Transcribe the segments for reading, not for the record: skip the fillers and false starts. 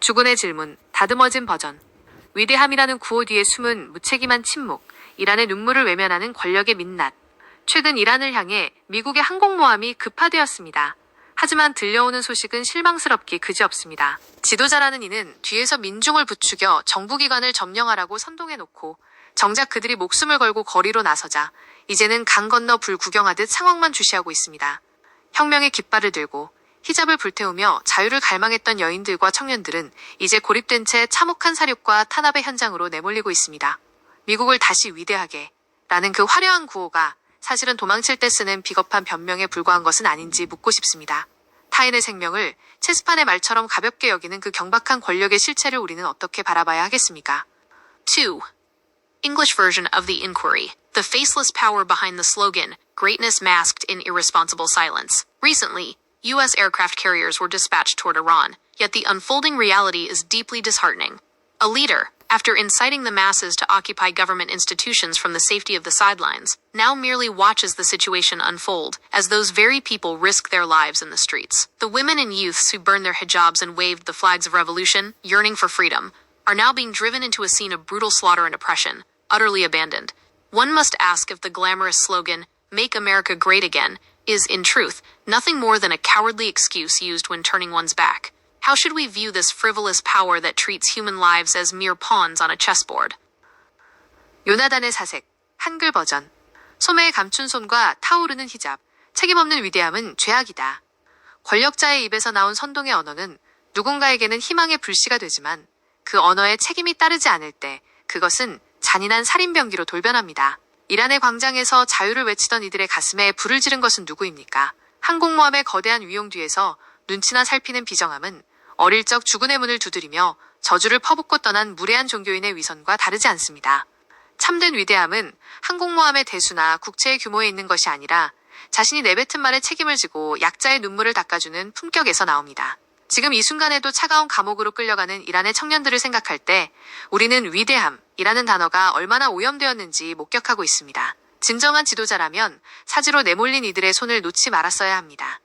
주군의 질문, 다듬어진 버전. 위대함이라는 구호 뒤에 숨은 무책임한 침묵, 이란의 눈물을 외면하는 권력의 민낯. 최근 이란을 향해 미국의 항공모함이 급파되었습니다. 하지만 들려오는 소식은 실망스럽기 그지없습니다. 지도자라는 이는 뒤에서 민중을 부추겨 정부기관을 점령하라고 선동해놓고 정작 그들이 목숨을 걸고 거리로 나서자 이제는 강 건너 불 구경하듯 상황만 주시하고 있습니다. 혁명의 깃발을 들고 히잡을 불태우며 자유를 갈망했던 여인들과 청년들은 이제 고립된 채 참혹한 사륙과 탄압의 현장으로 내몰리고 있습니다. 미국을 다시 위대하게 라는 그 화려한 구호가 사실은 도망칠 때 쓰는 비겁한 변명에 불과한 것은 아닌지 묻고 싶습니다. 타인의 생명을 체스판의 말처럼 가볍게 여기는 그 경박한 권력의 실체를 우리는 어떻게 바라봐야 하겠습니까? 2. English version of the inquiry. The faceless power behind the slogan, greatness masked in irresponsible silence. Recently, U.S. aircraft carriers were dispatched toward Iran, yet the unfolding reality is deeply disheartening. A leader, after inciting the masses to occupy government institutions from the safety of the sidelines, now merely watches the situation unfold, as those very people risk their lives in the streets. The women and youths who burned their hijabs and waved the flags of revolution, yearning for freedom, are now being driven into a scene of brutal slaughter and oppression, utterly abandoned. One must ask if the glamorous slogan, "Make America Great Again," is, in truth, nothing more than a cowardly excuse used when turning one's back. How should we view this frivolous power that treats human lives as mere pawns on a chessboard? 요나단의 사색, 한글 버전. 소매에 감춘 손과 타오르는 히잡, 책임없는 위대함은 죄악이다. 권력자의 입에서 나온 선동의 언어는 누군가에게는 희망의 불씨가 되지만 그 언어에 책임이 따르지 않을 때 그것은 잔인한 살인병기로 돌변합니다. 이란의 광장에서 자유를 외치던 이들의 가슴에 불을 지른 것은 누구입니까? 항공모함의 거대한 위용 뒤에서 눈치나 살피는 비정함은 어릴 적 주군의 문을 두드리며 저주를 퍼붓고 떠난 무례한 종교인의 위선과 다르지 않습니다. 참된 위대함은 항공모함의 대수나 국채의 규모에 있는 것이 아니라 자신이 내뱉은 말에 책임을 지고 약자의 눈물을 닦아주는 품격에서 나옵니다. 지금 이 순간에도 차가운 감옥으로 끌려가는 이란의 청년들을 생각할 때 우리는 위대함이라는 단어가 얼마나 오염되었는지 목격하고 있습니다. 진정한 지도자라면 사지로 내몰린 이들의 손을 놓지 말았어야 합니다.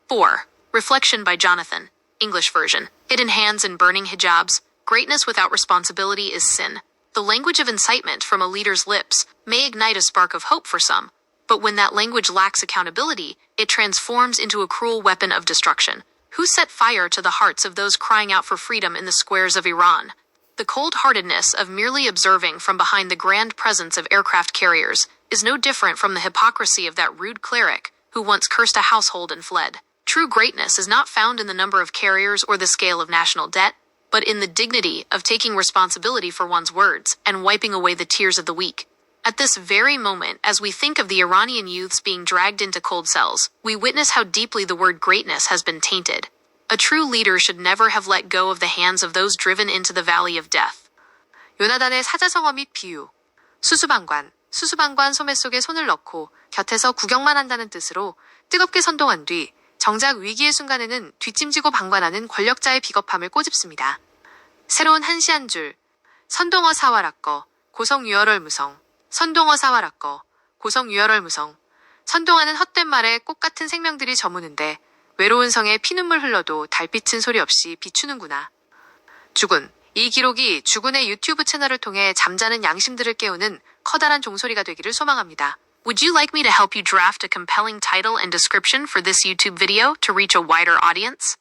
4. Reflection by Jonathan. English version. Hidden hands and burning hijabs. Greatness without responsibility is sin. The language of incitement from a leader's lips may ignite a spark of hope for some, but when that language lacks accountability, it transforms into a cruel weapon of destruction. Who set fire to the hearts of those crying out for freedom in the squares of Iran? The cold-heartedness of merely observing from behind the grand presence of aircraft carriers is no different from the hypocrisy of that rude cleric who once cursed a household and fled. True greatness is not found in the number of carriers or the scale of national debt, but in the dignity of taking responsibility for one's words and wiping away the tears of the weak. At this very moment, as we think of the Iranian youths being dragged into cold cells, we witness how deeply the word greatness has been tainted. A true leader should never have let go of the hands of those driven into the valley of death. 요나단의 사자성어 및 비유. 수수방관, 수수방관 소매 속에 손을 넣고 곁에서 구경만 한다는 뜻으로 뜨겁게 선동한 뒤 정작 위기의 순간에는 뒷짐지고 방관하는 권력자의 비겁함을 꼬집습니다. 새로운 한시 한 줄. 선동어 사와라꺼, 고성유열월 무성. 선동어 사와라꺼, 고성유열월 무성. 선동하는 헛된 말에 꽃 같은 생명들이 저무는데 외로운 성에 피눈물 흘러도 달빛은 소리 없이 비추는구나. 주군. 이 기록이 주군의 유튜브 채널을 통해 잠자는 양심들을 깨우는 커다란 종소리가 되기를 소망합니다. Would you like me to help you draft a compelling title and description for this YouTube video to reach a wider audience?